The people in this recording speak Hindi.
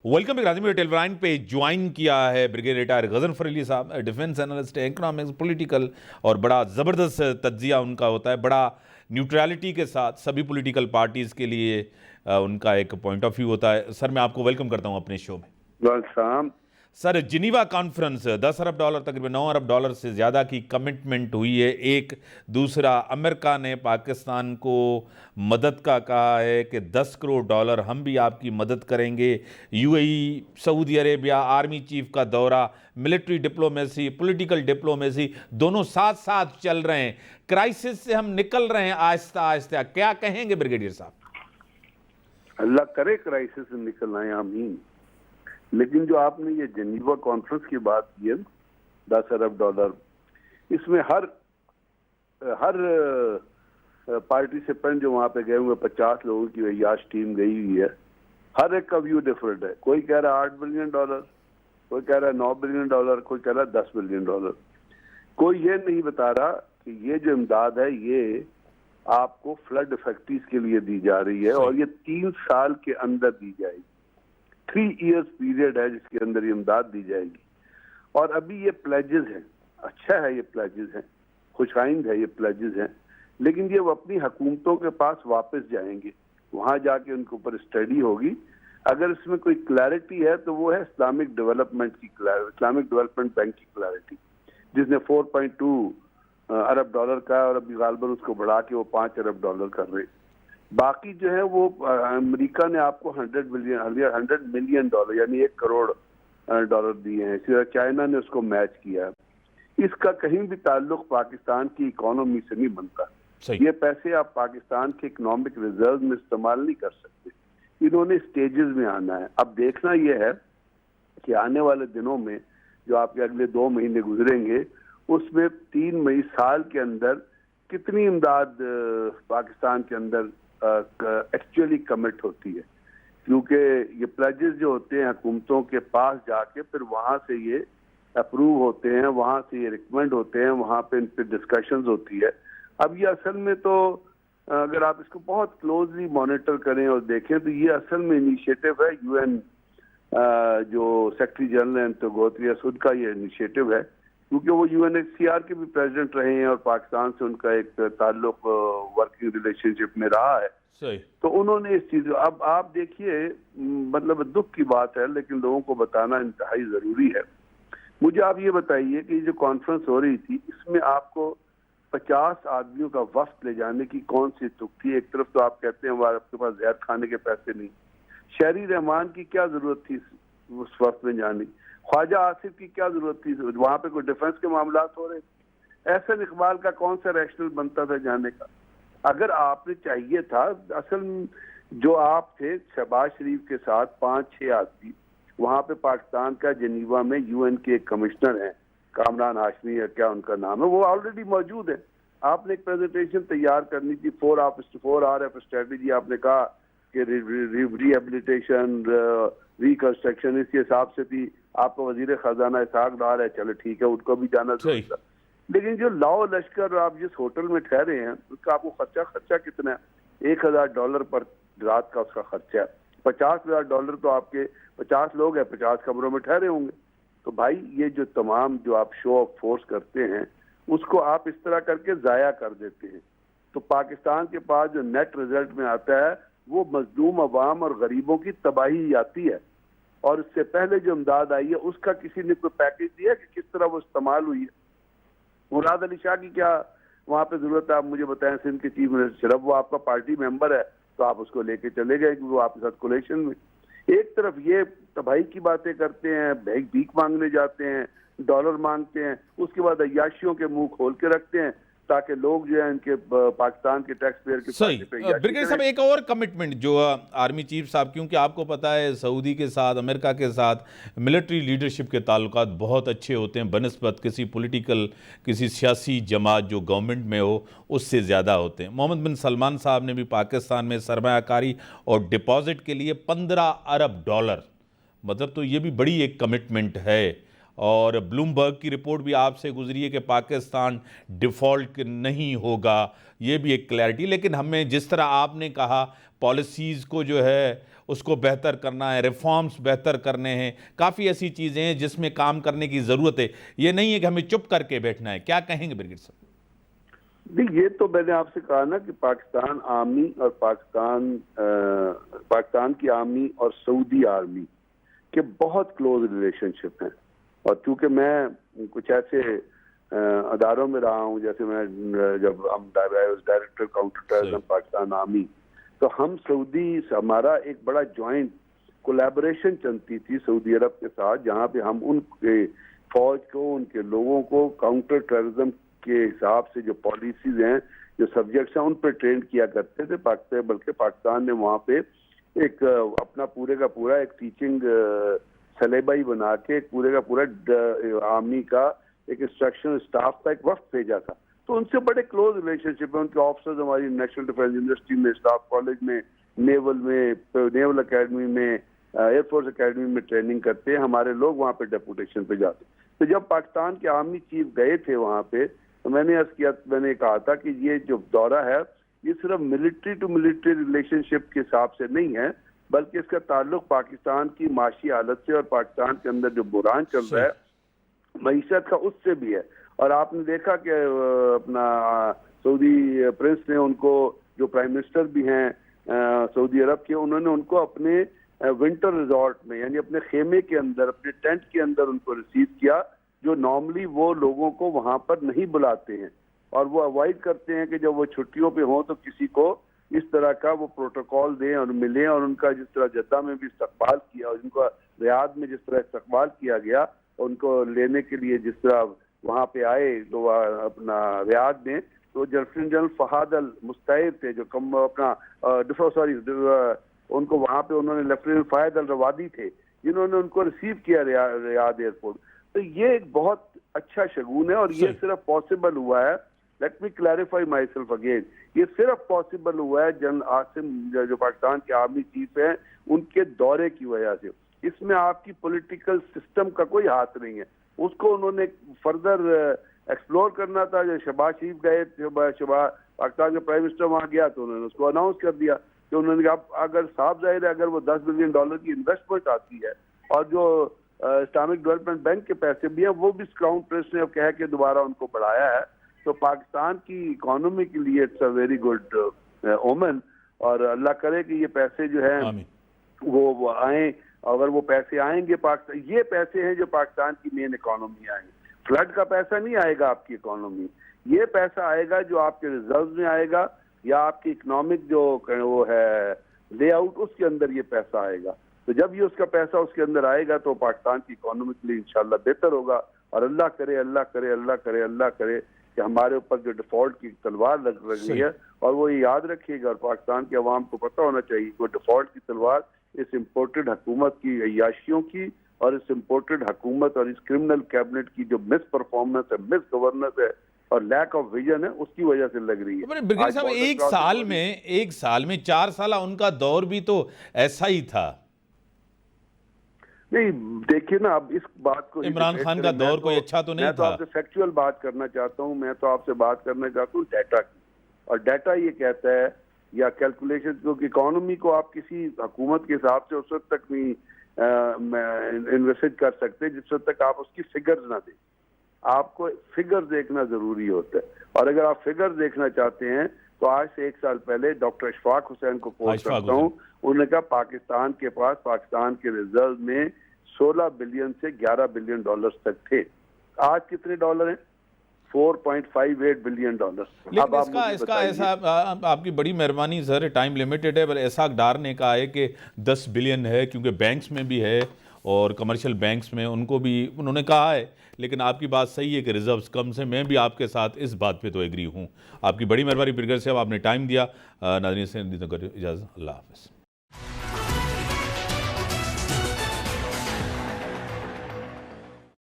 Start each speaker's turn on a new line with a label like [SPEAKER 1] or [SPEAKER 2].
[SPEAKER 1] वेलकम राजमी टेलीविजन पे ज्वाइन किया है ब्रिगेड रिटायर गजनफर अली साहब, डिफेंस एनालिस्ट है, इकोनॉमिक्स, पॉलिटिकल, और बड़ा ज़बरदस्त तज्जिया उनका होता है, बड़ा न्यूट्रलिटी के साथ सभी पॉलिटिकल पार्टीज़ के लिए उनका एक पॉइंट ऑफ व्यू होता है। सर मैं आपको वेलकम करता हूं अपने शो में। सर जिनीवा कॉन्फ्रेंस, $10 अरब, तकरीबन $9 अरब से ज़्यादा की कमिटमेंट हुई है। एक दूसरा, अमेरिका ने पाकिस्तान को मदद का कहा है कि $10 करोड़ हम भी आपकी मदद करेंगे। UAE, Saudi Arabia, army chief का दौरा, मिलिट्री डिप्लोमेसी, पॉलिटिकल डिप्लोमेसी, दोनों साथ साथ चल रहे हैं। क्राइसिस से हम निकल रहे हैं आहिस्ता आहिस्ता, क्या कहेंगे ब्रिगेडियर साहब?
[SPEAKER 2] अल्लाह करे क्राइसिस से निकल आए, आमीन। लेकिन जो आपने ये जेनीवा कॉन्फ्रेंस की बात की है, $10 अरब, इसमें हर पार्टिसिपेंट जो वहां पे गए हुए 50 लोगों की अय्याश टीम गई हुई है, हर एक का व्यू डिफरेंट है। कोई कह रहा है $8 बिलियन, कोई कह रहा है $9 बिलियन, कोई कह रहा है $10 बिलियन। कोई ये नहीं बता रहा कि ये जो इमदाद है ये आपको फ्लड इफेक्टिव के लिए दी जा रही है और ये 3 साल के अंदर दी जाएगी। 3 इयर्स पीरियड है जिसके अंदर ये इमदाद दी जाएगी। और अभी ये प्लेजेस हैं, अच्छा है, ये प्लेजेस हैं, खुशाइंद है, ये प्लेजेस हैं, लेकिन ये वो अपनी हुकूमतों के पास वापस जाएंगे, वहां जाके उनके ऊपर स्टडी होगी। अगर इसमें कोई क्लैरिटी है तो वो है इस्लामिक डेवलपमेंट बैंक की क्लैरिटी, जिसने $4.2 अरब का है और अभी गालबन उसको बढ़ा के वो $5 अरब कर रहे। बाकी जो है वो अमेरिका ने आपको $100 मिलियन यानी $1 करोड़ दिए हैं। इसी तरह चाइना ने उसको मैच किया है। इसका कहीं भी ताल्लुक पाकिस्तान की इकोनॉमी से नहीं बनता। ये पैसे आप पाकिस्तान के इकोनॉमिक रिजर्व में इस्तेमाल नहीं कर सकते। इन्होंने स्टेजेस में आना है। अब देखना यह है कि आने वाले दिनों में जो आपके अगले 2 महीने गुजरेंगे, उसमें 3 मई साल के अंदर कितनी इमदाद पाकिस्तान के अंदर एक्चुअली कमिट होती है, क्योंकि ये प्लेजेस जो होते हैं हुकूमतों के पास जाके फिर वहां से ये अप्रूव होते हैं, वहां से ये रिकमेंड होते हैं, वहां पे इन पे डिस्कशंस होती है। अब ये असल में तो अगर आप इसको बहुत क्लोजली मॉनिटर करें और देखें तो ये असल में इनिशिएटिव है यूएन, जो सेक्रेटरी जनरल एंटोनियो गुतेरेस का ये इनिशिएटिव है, क्योंकि वो यूएनएचसीआर के भी प्रेसिडेंट रहे हैं और पाकिस्तान से उनका एक ताल्लुक वर्किंग रिलेशनशिप में रहा है।
[SPEAKER 1] सही।
[SPEAKER 2] तो उन्होंने इस चीज, अब आप देखिए, मतलब दुख की बात है लेकिन लोगों को बताना इंतहाई जरूरी है। मुझे आप ये बताइए कि जो कॉन्फ्रेंस हो रही थी, इसमें आपको 50 आदमियों का वफ्द ले जाने की कौन सी तुक थी? एक तरफ तो आप कहते हैं आपके पास जहर खाने के पैसे नहीं, शहरी रहमान की क्या जरूरत थी उस वफ्द में जाने? ख्वाजा आसिफ की क्या जरूरत थी? वहां पे कोई डिफेंस के मामला हो रहे थे। एहसन इकबाल का कौन सा रैशनल बनता था जाने का? अगर आपने चाहिए था, असल जो आप थे शहबाज शरीफ के साथ 5-6 आदमी, वहां पे पाकिस्तान का जेनीवा में यूएन के एक कमिश्नर हैं, कामरान हाशमी है, क्या उनका नाम है, वो ऑलरेडी मौजूद है। आपने एक प्रेजेंटेशन तैयार करनी थी, 4RF स्ट्रेटेजी। आपने कहा कि रिहेबिलिटेशन, रिकंस्ट्रक्शन, इस हिसाब से भी आपका वजीर खजाना इसहाक डार है, चलो ठीक है, उनको भी जाना चाहिए। लेकिन जो लाओ लश्कर, आप जिस होटल में ठहरे हैं उसका आपको खर्चा कितना है? $1000 पर रात का उसका खर्चा है। $50,000 तो आपके 50 लोग हैं, 50 कमरों में ठहरे होंगे। तो भाई ये जो तमाम जो आप शो ऑफ फोर्स करते हैं उसको आप इस तरह करके जाया कर देते हैं, तो पाकिस्तान के पास जो नेट रिजल्ट में आता है वो मजलूम अवाम और गरीबों की तबाही आती है। और इससे पहले जो इमदाद आई है उसका किसी ने कोई पैकेज दिया कि किस तरह वो इस्तेमाल हुई है? मुराद अली शाह की क्या वहां पे जरूरत है? आप मुझे बताएं, सिंध के चीफ मिनिस्टर, अब वो आपका पार्टी मेंबर है तो आप उसको लेके चले गए कि वो आपके साथ कोलेशन में। एक तरफ ये तबाही की बातें करते हैं, भीख मांगने जाते हैं, डॉलर मांगते हैं, उसके बाद अय्याशियों के मुंह खोल के रखते हैं ताकि लोग जो है इनके पाकिस्तान के टैक्स पेयर के
[SPEAKER 1] सही। ब्रिगेडियर साहब एक और कमिटमेंट जो आर्मी चीफ साहब, क्योंकि आपको पता है सऊदी के साथ, अमेरिका के साथ मिलिट्री लीडरशिप के ताल्लुकात बहुत अच्छे होते हैं बनस्बत किसी सियासी जमात जो गवर्नमेंट में हो उससे ज़्यादा होते हैं। मोहम्मद बिन सलमान साहब ने भी पाकिस्तान में सरमायाकारी और डिपॉजिट के लिए $15 अरब, मतलब तो ये भी बड़ी एक कमिटमेंट है। और ब्लूमबर्ग की रिपोर्ट भी आपसे गुजरी है कि पाकिस्तान डिफ़ॉल्ट नहीं होगा, ये भी एक क्लैरिटी। लेकिन हमें जिस तरह आपने कहा पॉलिसीज़ को जो है उसको बेहतर करना है, रिफॉर्म्स बेहतर करने हैं, काफ़ी ऐसी चीज़ें हैं जिसमें काम करने की ज़रूरत है। ये नहीं है कि हमें चुप करके बैठना है। क्या कहेंगे ब्रिगेड साहब?
[SPEAKER 2] नहीं, ये तो मैंने आपसे कहा ना कि पाकिस्तान आर्मी और पाकिस्तान की आर्मी और सऊदी आर्मी के बहुत क्लोज रिलेशनशिप हैं। और चूंकि मैं कुछ ऐसे अदारों में रहा हूँ, जैसे मैं जब हम director counter terrorism Pakistan army, तो हम सऊदी हमारा एक बड़ा ज्वाइंट कोलैबोरेशन चलती थी सऊदी अरब के साथ, जहाँ पे हम उनके फौज को, उनके लोगों को काउंटर टेररिज्म के हिसाब से जो पॉलिसीज हैं, जो सब्जेक्ट्स हैं, उन पर ट्रेन किया करते थे। बल्कि पाकिस्तान ने वहाँ पे एक अपना पूरे का पूरा एक टीचिंग सलेबा ही बना के पूरे का पूरा आर्मी का एक इंस्ट्रक्शन स्टाफ का एक वक्त भेजा था। तो उनसे बड़े क्लोज रिलेशनशिप है। उनके ऑफिसर्स हमारी नेशनल डिफेंस यूनिवर्सिटी में, स्टाफ कॉलेज में, नेवल अकेडमी में, एयरफोर्स अकेडमी में ट्रेनिंग करते हैं। हमारे लोग वहाँ पे डेपुटेशन पे जाते। तो जब पाकिस्तान के आर्मी चीफ गए थे वहाँ पे, तो मैंने कहा था कि ये जो दौरा है ये सिर्फ मिलिट्री टू मिलिट्री रिलेशनशिप के हिसाब से नहीं है, बल्कि इसका ताल्लुक पाकिस्तान की माशी हालत से और पाकिस्तान के अंदर जो बुरान चल रहा है मईशत का, उससे भी है। और आपने देखा कि अपना सऊदी प्रिंस ने उनको, जो प्राइम मिनिस्टर भी हैं सऊदी अरब के, उन्होंने उनको अपने विंटर रिजॉर्ट में, यानी अपने खेमे के अंदर, अपने टेंट के अंदर उनको रिसीव किया, जो नॉर्मली वो लोगों को वहां पर नहीं बुलाते हैं। और वो अवॉइड करते हैं कि जब वो छुट्टियों पे हो तो किसी को इस तरह का वो प्रोटोकॉल दें और मिलें। और उनका जिस तरह जद्दा में भी इस्तकबाल किया, और उनका रियाद में जिस तरह इस्तकबाल किया गया, उनको लेने के लिए जिस तरह वहाँ पे आए तो अपना रियाद में, तो लेफ्टिनेंट जनरल फहाद अल मुस्तैद थे जो उनको वहाँ पे उन्होंने लेफ्टिनेंट फहाद अल रवादी थे जिन्होंने उनको रिसीव किया रियाद एयरपोर्ट। तो ये एक बहुत अच्छा शगुन है। और ये सिर्फ पॉसिबल हुआ है, let me clarify my self again, ये सिर्फ पॉसिबल हुआ है जनरल आसिम जो पाकिस्तान के आर्मी चीफ हैं उनके दौरे की वजह से। इसमें आपकी पॉलिटिकल सिस्टम का कोई हाथ नहीं है। उसको उन्होंने फर्दर एक्सप्लोर करना था। जो शहबाज शरीफ गए, पाकिस्तान के प्राइम मिनिस्टर वहाँ गया तो उन्होंने उसको अनाउंस कर दिया कि उन्होंने कहा अगर साफ जाहिर है अगर वो $10 बिलियन की इन्वेस्टमेंट आती है और जो इस्लामिक डेवलपमेंट बैंक के पैसे भी हैं वो भी क्राउन प्रिंस ने कह के दोबारा उनको बढ़ाया है, तो पाकिस्तान की इकोनॉमी के लिए इट्स अ वेरी गुड ओमन। और अल्लाह करे कि ये पैसे जो है वो आए। अगर वो पैसे आएंगे, पाकिस्तान, ये पैसे हैं जो पाकिस्तान की मेन इकोनॉमी आएंगे। फ्लड का पैसा नहीं आएगा आपकी इकोनॉमी, ये पैसा आएगा जो आपके रिजर्व में आएगा या आपकी इकोनॉमिक जो वो है लेआउट, उसके अंदर ये पैसा आएगा। तो जब ये उसका पैसा उसके अंदर आएगा तो पाकिस्तान की इकोनॉमी के लिए इंशाल्लाह बेहतर होगा। और अल्लाह करे, अल्लाह करे, अल्लाह करे, अल्लाह करे कि हमारे ऊपर जो डिफॉल्ट की तलवार लग रही है, और वो ये याद रखिएगा और पाकिस्तान के अवाम को पता होना चाहिए कि वो डिफॉल्ट की तलवार इस इम्पोर्टेड हुकूमत की अय्याशियों की और इस इम्पोर्टेड हुकूमत और इस क्रिमिनल कैबिनेट की जो मिस परफॉर्मेंस है, मिस गवर्नेंस है और लैक ऑफ विजन है, उसकी वजह से लग रही है।
[SPEAKER 1] ब्रिगेड साहब, एक साल में 4 साल उनका दौर भी तो ऐसा ही था।
[SPEAKER 2] नहीं, देखिए ना, अब इस बात को,
[SPEAKER 1] इमरान खान का दौर कोई अच्छा तो नहीं था।
[SPEAKER 2] मैं तो आपसे फैक्चुअल बात करना चाहता हूँ। मैं तो आपसे बात करना चाहता हूँ डाटा की। और डाटा ये कहता है, या कैलकुलेशन, क्योंकि इकोनॉमी को आप किसी हुकूमत के हिसाब से उस वक्त तक नहीं इन्वेस्ट कर सकते जिस वक्त तक आप उसकी फिगर्स ना दें। आपको फिगर देखना जरूरी होता है। और अगर आप फिगर देखना चाहते हैं तो आज से 1 साल पहले डॉक्टर अशफाक हुसैन को कोट करता हूँ, उन्होंने कहा पाकिस्तान के पास, पाकिस्तान के रिजर्व में 16 बिलियन से $11 बिलियन तक थे। आज कितने डॉलर हैं? $4.58 बिलियन।
[SPEAKER 1] लेकिन इसका ऐसा, आपकी बड़ी मेहरबानी सर, टाइम लिमिटेड है, पर ऐसा डार ने कहा है कि 10 बिलियन है, क्योंकि बैंक्स में भी है और कमर्शियल बैंक्स में उनको भी उन्होंने कहा है। लेकिन आपकी बात सही है कि रिजर्व्स कम से, मैं भी आपके साथ इस बात पे तो एग्री हूँ। आपकी बड़ी मेहरबानी ब्रिगेड साहब, आपने टाइम दिया। नाज़रीन से इजाज़त, अल्लाह हाफ़िज़।